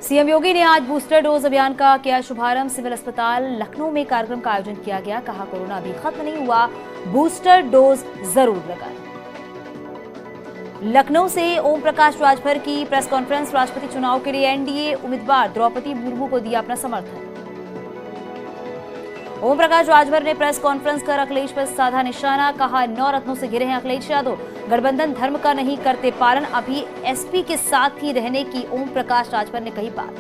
CM योगी ने आज booster dose अभियान का किया शुभारंभ। सिविल अस्पताल लखनऊ में कार्यक्रम का आयोजन किया गया। कहा, कोरोना अभी खत्म नहीं हुआ, बूस्टर डोज जरूर लगाएं। लखनऊ से ओम प्रकाश राजभर की प्रेस कॉन्फ्रेंस। राष्ट्रपति चुनाव के लिए एनडीए उम्मीदवार द्रौपदी मुर्मू को दिया अपना समर्थन। ओम प्रकाश राजभर ने प्रेस कॉन्फ्रेंस कर अखिलेश पर साधा निशाना। कहा, 9 रत्नों से घिरे हैं अखिलेश यादव, गठबंधन धर्म का नहीं करते पालन, अभी एसपी के साथ ही रहने की ओम प्रकाश राजभर ने कही बात।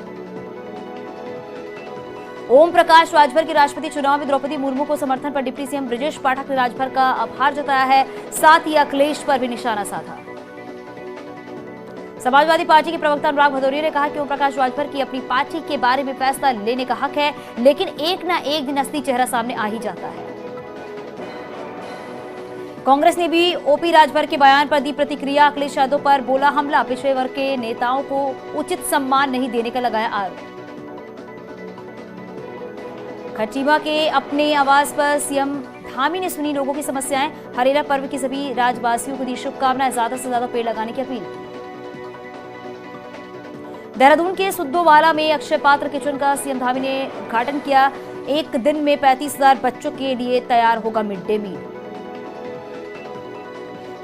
ओम प्रकाश राजभर की राष्ट्रपति चुनाव में द्रौपदी मुर्मू को समर्थन पर डिप्टी सीएम ब्रजेश पाठक ने राजभर का आभार जताया है, साथ ही अखिलेश पर भी निशाना साधा। समाजवादी पार्टी के प्रवक्ता अनुराग भदौरिया ने कहा कि ओम प्रकाश राजभर की अपनी पार्टी के बारे में फैसला लेने का हक है, लेकिन एक न एक दिन असली चेहरा सामने आ ही जाता है। कांग्रेस ने भी ओपी राजभर के बयान पर दी प्रतिक्रिया। अखिलेश यादव पर बोला हमला, पिछड़े वर्ग के नेताओं को उचित सम्मान नहीं देने का लगाया आरोप। खटीमा के अपने आवास पर सीएम धामी ने सुनी लोगों की समस्याएं। हरेला पर्व की सभी राज्यवासियों को दी शुभकामनाएं, ज्यादा से ज्यादा पेड़ लगाने की अपील। देहरादून के सुद्दोवाला में अक्षय पात्र किचन का सीएम धामी ने उद्घाटन किया। एक दिन में 35,000 बच्चों के लिए तैयार होगा मिड डे मील।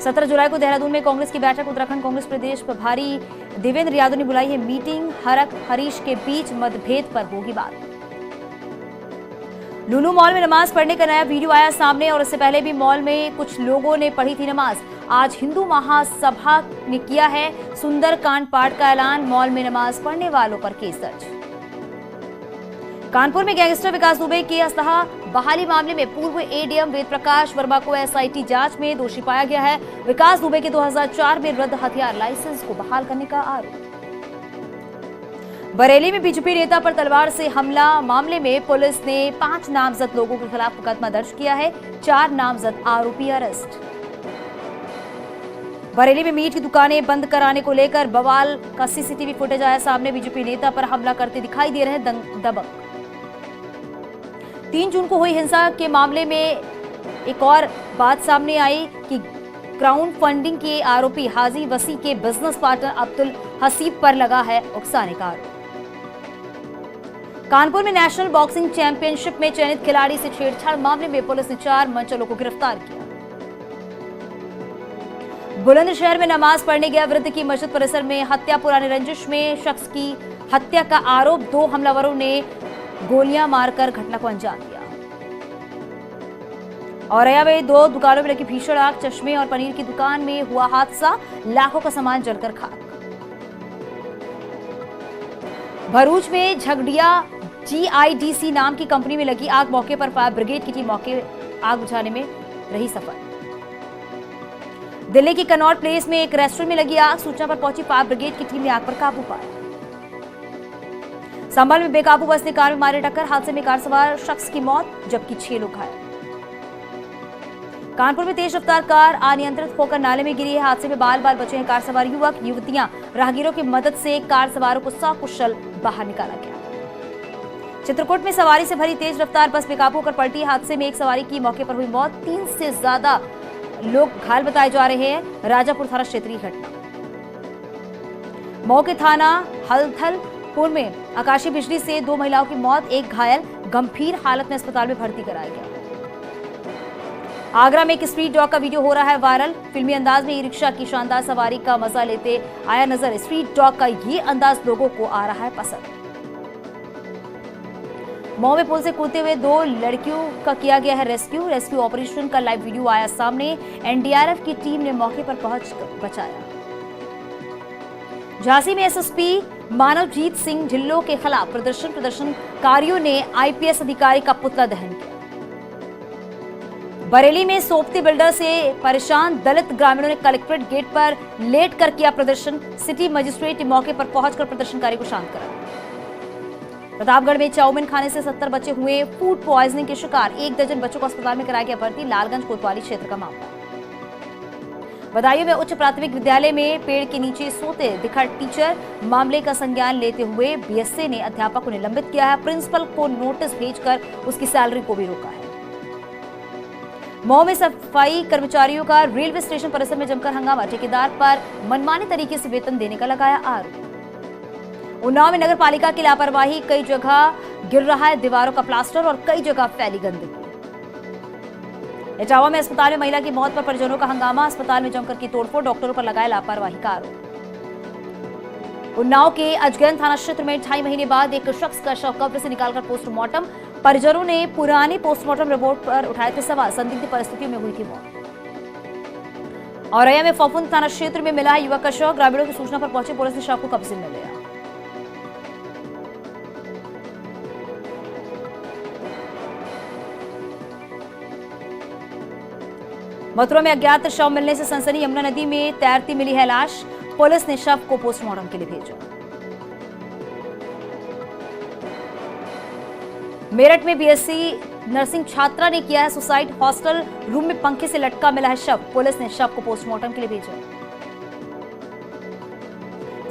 17 जुलाई को देहरादून में कांग्रेस की बैठक। उत्तराखंड कांग्रेस प्रदेश प्रभारी देवेंद्र यादव ने बुलाई है मीटिंग। हरक हरीश के बीच मतभेद पर होगी बात। लुलु मॉल में नमाज पढ़ने का नया वीडियो आया सामने और इससे पहले भी मॉल में कुछ लोगों ने पढ़ी थी नमाज। आज हिंदू महासभा ने किया है सुंदरकांड पाठ का ऐलान। मॉल में नमाज पढ़ने वालों पर केस दर्ज। कानपुर में गैंगस्टर विकास दुबे के असलहा बहाली मामले में पूर्व एडीएम वेद प्रकाश वर्मा को एसआईटी जांच में दोषी पाया गया है। विकास दुबे के 2004 में रद्द हथियार लाइसेंस को बहाल करने का आरोप। बरेली में बीजेपी नेता पर तलवार से हमला मामले में पुलिस ने 5 नामजद लोगों के खिलाफ मुकदमा दर्ज किया है। 4 नामजद आरोपी अरेस्ट। बरेली में मीट की दुकानें बंद कराने को लेकर बवाल का सीसीटीवी फुटेज आया सामने। बीजेपी नेता पर हमला करते दिखाई दे रहे हैं दबंग। 3 जून को हुई हिंसा के मामले में एक और बात सामने आई कि क्राउड फंडिंग के आरोपी हाजी वसी के बिजनेस पार्टनर अब्दुल हसीब पर लगा है उकसाने का आरोप। कानपुर में नेशनल बॉक्सिंग चैंपियनशिप में चयनित खिलाड़ी से छेड़छाड़ मामले में पुलिस ने 4 मनचलों को गिरफ्तार किया। बुलंदशहर में नमाज पढ़ने गया वृद्ध की मस्जिद परिसर में हत्या। पुराने रंजिश में शख्स की हत्या का आरोप। 2 हमलावरों ने गोलियां मारकर घटना को अंजाम दिया। औरैया में 2 दुकानों में लगी भीषण आग। चश्मे और पनीर की दुकान में हुआ हादसा, लाखों का सामान जलकर खाक। भरूच में झगड़िया जीआईडीसी नाम की कंपनी में लगी आग। मौके पर फायर ब्रिगेड की टीम मौके आग बुझाने में रही सफल। दिल्ली की कनॉट प्लेस में एक रेस्टोरेंट में लगी आग। सूचना पर पहुंची फायर ब्रिगेड की टीम ने आग पर काबू पाया। संभल में बेकाबू बस ने कार में मारे टक्कर। हादसे में कार सवार शख्स की मौत जबकि 6 लोग घायल। कानपुर में तेज रफ्तार कार अनियंत्रित होकर नाले में गिरी है। हादसे में बाल बाल बचे हैं कार सवार युवक युवतियां। राहगीरों की मदद से कार सवारों को सकुशल बाहर निकाला गया। चित्रकूट में सवारी से भरी तेज रफ्तार बस बेकाबू होकर पलटी। हादसे में एक सवारी की मौके पर हुई मौत। 3 से ज्यादा लोग घायल बताए जा रहे हैं। राजापुर थाना क्षेत्रीय घटना। मऊ के थाना हलथलपुर में आकाशीय बिजली से 2 महिलाओं की मौत, एक घायल, गंभीर हालत में अस्पताल में भर्ती कराया गया। आगरा में एक स्ट्रीट डॉग का वीडियो हो रहा है वायरल। फिल्मी अंदाज में ई रिक्शा की शानदार सवारी का मजा लेते आया नजर। स्ट्रीट डॉग का ये अंदाज लोगों को आ रहा है पसंद। मऊ में पुल से कूदते हुए 2 लड़कियों का किया गया है रेस्क्यू। रेस्क्यू ऑपरेशन का लाइव वीडियो आया सामने। एनडीआरएफ की टीम ने मौके पर पहुंचकर बचाया। झांसी में एसएसपी मानवजीत सिंह ढिल्लों के खिलाफ प्रदर्शनकारियों ने आईपीएस अधिकारी का पुतला दहन किया। बरेली में सोपती बिल्डर से परेशान दलित ग्रामीणों ने कलेक्ट्रेट गेट पर लेट कर किया प्रदर्शन। सिटी मजिस्ट्रेट ने मौके पर पहुंचकर प्रदर्शनकारी को शांत कराया। प्रतापगढ़ में चाउमीन खाने से 70 बच्चे हुए फूड पॉइजनिंग के शिकार। 1 दर्जन बच्चों को अस्पताल में कराया गया भर्ती। लालगंज कोतवाली क्षेत्र का मामला। बदायूं में उच्च प्राथमिक विद्यालय में पेड़ के नीचे सोते दिखा टीचर। मामले का संज्ञान लेते हुए बीएसए ने अध्यापक को निलंबित किया है। प्रिंसिपल को नोटिस भेजकर उसकी सैलरी को भी रोका है। मऊ में सफाई कर्मचारियों का रेलवे स्टेशन परिसर में जमकर हंगामा। ठेकेदार पर मनमाने तरीके से वेतन देने का लगाया आरोप। उन्नाव में नगर पालिका की लापरवाही, कई जगह गिर रहा है दीवारों का प्लास्टर और कई जगह फैली गंदगी। इटावा में अस्पताल में महिला की मौत पर परिजनों का हंगामा, अस्पताल में जमकर की तोड़फोड़, डॉक्टरों पर लगाया लापरवाही का आरोप। उन्नाव के अजगैन थाना क्षेत्र में 2.5 महीने बाद एक शख्स का शव कब्र से निकालकर पोस्टमार्टम, परिजनों ने पुरानी पोस्टमार्टम रिपोर्ट पर उठाए थे सवाल, संदिग्ध परिस्थितियों में हुई थी मौत। औरैया में फफूंद थाना क्षेत्र में मिला है युवक का शव, ग्रामीणों की सूचना पर पहुंची पुलिस ने शव को कब्जे में लिया। मथुरा में अज्ञात शव मिलने से सनसनी, यमुना नदी में तैरती मिली है लाश, पुलिस ने शव को पोस्टमार्टम के लिए भेजा। मेरठ में बीएससी नर्सिंग छात्रा ने किया है सुसाइड, हॉस्टल रूम में पंखे से लटका मिला है शव, पुलिस ने शव को पोस्टमार्टम के लिए भेजा।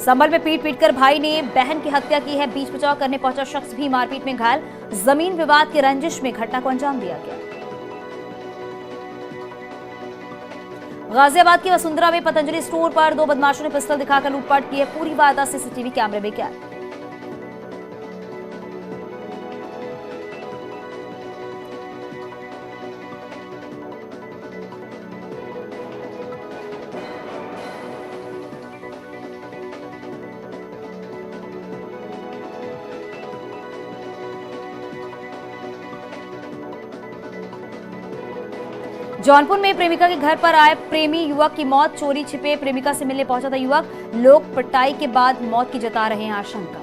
संभल में पीट कर भाई ने बहन की हत्या की है, बीच बचाव करने पहुंचा शख्स भी मारपीट में घायल, जमीन विवाद के रंजिश में घटना को अंजाम दिया गया। गाजियाबाद की वसुंधरा में पतंजलि स्टोर पर 2 बदमाशों ने पिस्टल दिखाकर लूटपाट की है, पूरी वारदात सीसीटीवी कैमरे में कैद। जौनपुर में प्रेमिका के घर पर आए प्रेमी युवक की मौत, चोरी छिपे प्रेमिका से मिलने पहुंचा था युवक, लोग पिटाई के बाद मौत की जता रहे हैं आशंका।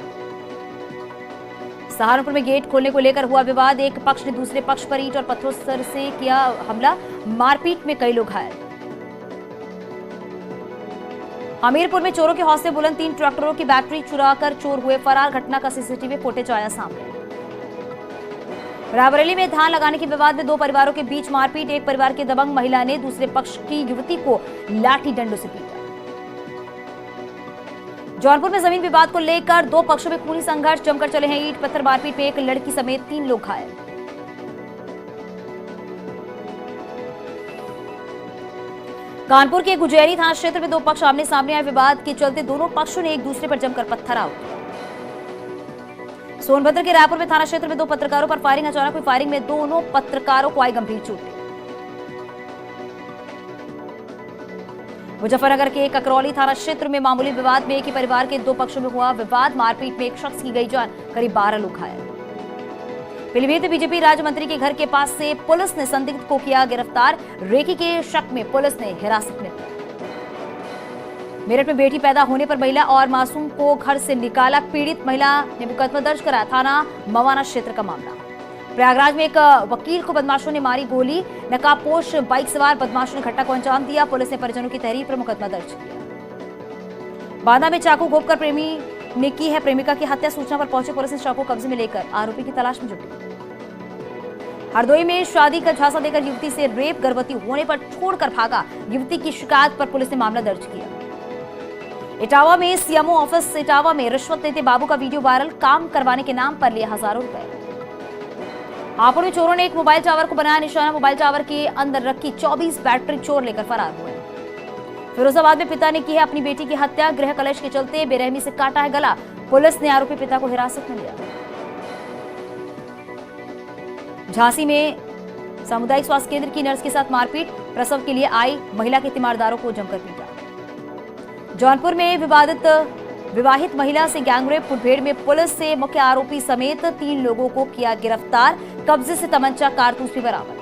सहारनपुर में गेट खोलने को लेकर हुआ विवाद, एक पक्ष ने दूसरे पक्ष पर ईंट और पत्थरों से किया हमला, मारपीट में कई लोग घायल। हमीरपुर में चोरों के हौसले बुलंद, 3 ट्रैक्टरों की बैटरी चुराकर चोर हुए फरार, घटना का सीसीटीवी फुटेज आया सामने। रायबरेली में धान लगाने के विवाद में 2 परिवारों के बीच मारपीट, एक परिवार के दबंग महिला ने दूसरे पक्ष की युवती को लाठी डंडों से पीटा। जौनपुर में जमीन विवाद को लेकर 2 पक्षों में खूनी संघर्ष, जमकर चले हैं ईंट पत्थर, मारपीट में एक लड़की समेत 3 लोग घायल। कानपुर के गुजैरी थाना क्षेत्र में 2 पक्ष आमने सामने आए, विवाद के चलते दोनों पक्षों ने एक दूसरे पर जमकर पत्थराव किया। सोनभद्र के रायपुर में थाना क्षेत्र में 2 पत्रकारों पर फायरिंग, अचानक हुई फायरिंग में दोनों पत्रकारों को आई गंभीर चोटें। मुजफ्फरनगर के ककरौली थाना क्षेत्र में मामूली विवाद में एक ही परिवार के 2 पक्षों में हुआ विवाद, मारपीट में एक शख्स की गई जान, करीब 12 लोग घायल। पीलीभीत बीजेपी राज्य मंत्री के घर के पास से पुलिस ने संदिग्ध को किया गिरफ्तार, रेकी के शक में पुलिस ने हिरासत में लिया। मेरठ में बेटी पैदा होने पर महिला और मासूम को घर से निकाला, पीड़ित महिला ने मुकदमा दर्ज कराया, थाना मवाना क्षेत्र का मामला। प्रयागराज में एक वकील को बदमाशों ने मारी गोली, नकाबपोश बाइक सवार बदमाशों ने घटना को अंजाम दिया, पुलिस ने परिजनों की तहरीर पर मुकदमा दर्ज किया। बांदा में चाकू घोंपकर प्रेमी ने की है प्रेमिका की हत्या, सूचना पर पहुंची पुलिस ने शव को कब्जे में लेकर आरोपी की तलाश में जुटी। हरदोई में शादी का झांसा देकर युवती से रेप, गर्भवती होने पर छोड़कर भागा, युवती की शिकायत पर पुलिस ने मामला दर्ज किया। इटावा में सीएमओ ऑफिस इटावा में रिश्वत लेते बाबू का वीडियो वायरल, काम करवाने के नाम पर लिए हजारों रुपए। हापुड़ में चोरों ने एक मोबाइल टावर को बनाया निशाना, मोबाइल टावर के अंदर रखी 24 बैटरी चोर लेकर फरार हुए। फिरोजाबाद में पिता ने की है अपनी बेटी की हत्या, गृह कलेश के चलते बेरहमी से काटा है गला, पुलिस ने आरोपी पिता को हिरासत में लिया। झांसी में सामुदायिक स्वास्थ्य केंद्र की नर्स के साथ मारपीट, प्रसव के लिए आई महिला के तीमारदारों को जमकर पीटा। जौनपुर में विवाहित महिला से गैंगरेप, मुठभेड़ में पुलिस से मुख्य आरोपी समेत 3 लोगों को किया गिरफ्तार, कब्जे से तमंचा कारतूस भी बरामद।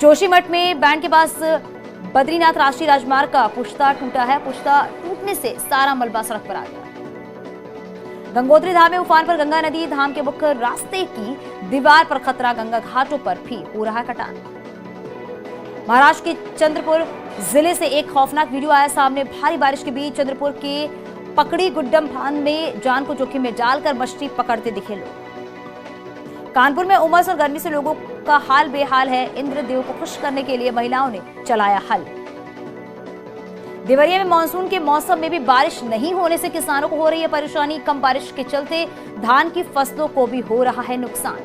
जोशीमठ में बैंड के पास बद्रीनाथ राष्ट्रीय राजमार्ग का पुश्ता टूटा है, पुश्ता टूटने से सारा मलबा सड़क पर आ गया। गंगोत्री धाम में उफान पर गंगा नदी, धाम के मुख्य रास्ते की दीवार पर खतरा, गंगा घाटों पर भी हो रहा है कटान। महाराष्ट्र के चंद्रपुर जिले से एक खौफनाक वीडियो आया सामने, भारी बारिश के बीच चंद्रपुर के पकड़ी गुड्डम बांध में जान को जोखिम में डालकर मछली पकड़ते दिखे लोग। कानपुर में उमस और गर्मी से लोगों का हाल बेहाल है, इंद्रदेव को खुश करने के लिए महिलाओं ने चलाया हल। देवरिया में मानसून के मौसम में भी बारिश नहीं होने से किसानों को हो रही है परेशानी, कम बारिश के चलते धान की फसलों को भी हो रहा है नुकसान।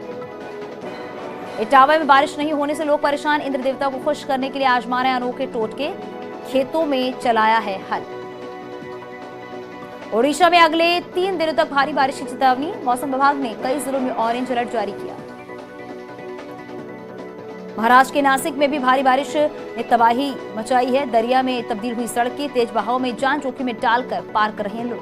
इटावा में बारिश नहीं होने से लोग परेशान, इंद्र देवता को खुश करने के लिए आजमा रहे अनोखे टोटके, खेतों में चलाया है हल। ओडिशा में अगले 3 दिनों तक भारी बारिश की चेतावनी, मौसम विभाग ने कई जिलों में ऑरेंज अलर्ट जारी किया। महाराष्ट्र के नासिक में भी भारी बारिश ने तबाही मचाई है। दरिया में तब्दील हुई सड़कें तेज बहाव में जान जोखिम में डालकर पार कर रहे हैं लोग।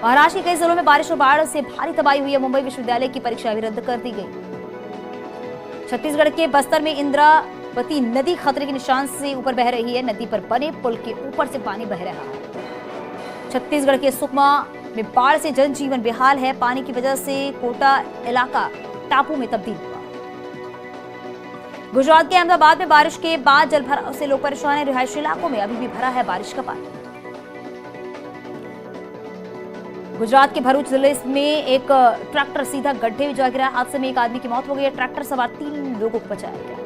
महाराष्ट्र के कई जिलों में बारिश और बाढ़ से भारी तबाही हुई है। मुंबई विश्वविद्यालय की परीक्षा भी रद्द कर दी गई। छत्तीसगढ़ के बस्तर में इंद्रावती नदी खतरे के निशान से ऊपर बह रही है। नदी पर बने पुल के ऊपर से पानी बह रहा है। छत्तीसगढ़ के सुकमा में बाढ़ से जनजीवन बेहाल है। पानी की वजह से कोटा इलाका टापू में तब्दील हुआ। गुजरात के अहमदाबाद में बारिश के बाद जलभराव से लोग परेशान हैं। रिहायशी इलाकों में अभी भी भरा है बारिश का पानी। गुजरात के भरूच जिले में एक ट्रैक्टर सीधा गड्ढे में जा गिरा। हादसे में एक आदमी की मौत हो गई। ट्रैक्टर सवार 3 लोगों को बचाया गया।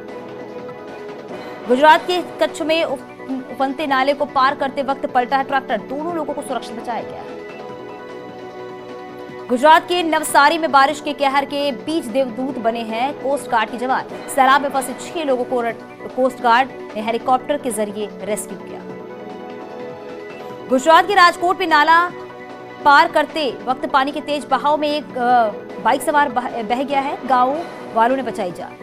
गुजरात के कच्छ में उफनते नाले को पार करते वक्त पलटा है ट्रैक्टर। दोनों लोगों को सुरक्षित बचाया गया। गुजरात के नवसारी में बारिश के कहर के बीच देवदूत बने हैं कोस्ट गार्ड के जवान। सैलाब में फंसे 6 लोगों को कोस्ट गार्ड ने हेलीकॉप्टर के जरिए रेस्क्यू किया। गुजरात के राजकोट में नाला पार करते वक्त पानी के तेज बहाव में एक बाइक सवार बह गया है। गांव वालों ने बचाई जान।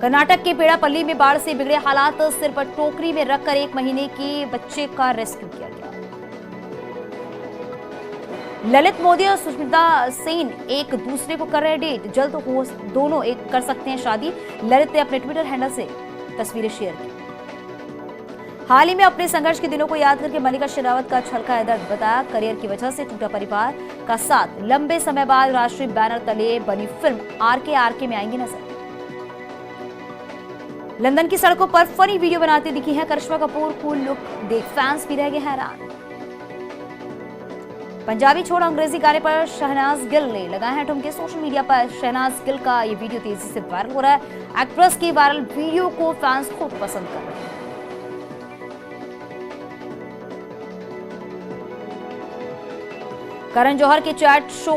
कर्नाटक के पेड़ापल्ली में बाढ़ से बिगड़े हालात। सिर पर टोकरी में रखकर 1 महीने के बच्चे का रेस्क्यू किया गया। ललित मोदी और सुष्मिता सेन एक दूसरे को कर रहे डेट। जल्द हो दोनों एक कर सकते हैं शादी। ललित ने अपने ट्विटर हैंडल से तस्वीरें शेयर की। हाल ही में अपने संघर्ष के दिनों को याद करके मल्लिका शेरावत का छलका दर्द बताया। करियर की वजह से टूटा परिवार का साथ लंबे समय बाद राष्ट्रीय बैनर तले बनी फिल्म आरके में आएंगी नजर। लंदन की सड़कों पर फनी वीडियो बनाती दिखी है करिश्मा कपूर। कूल लुक देख फैंस भी रह गए हैरान। पंजाबी छोड़ अंग्रेजी गाने पर शहनाज गिल ने लगाए हैं ठुमके। सोशल मीडिया पर शहनाज गिल का ये वीडियो तेजी से वायरल हो रहा है। एक्ट्रेस की वायरल वीडियो को फैंस खूब पसंद कर रहे हैं। करण जौहर के चैट शो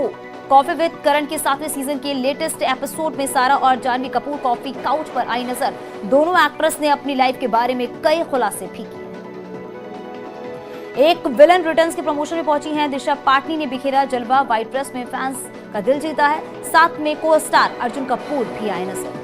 कॉफी विद करण के 7वें सीजन के लेटेस्ट एपिसोड में सारा और जानवी कपूर कॉफी काउच पर आई नजर। दोनों एक्ट्रेस ने अपनी लाइफ के बारे में कई खुलासे भी किए। एक विलन रिटर्न्स के प्रमोशन में पहुंची हैं दिशा पाटनी ने बिखेरा जलवा। व्हाइट ड्रेस में फैंस का दिल जीता है। साथ में को स्टार अर्जुन कपूर भी आए नजर।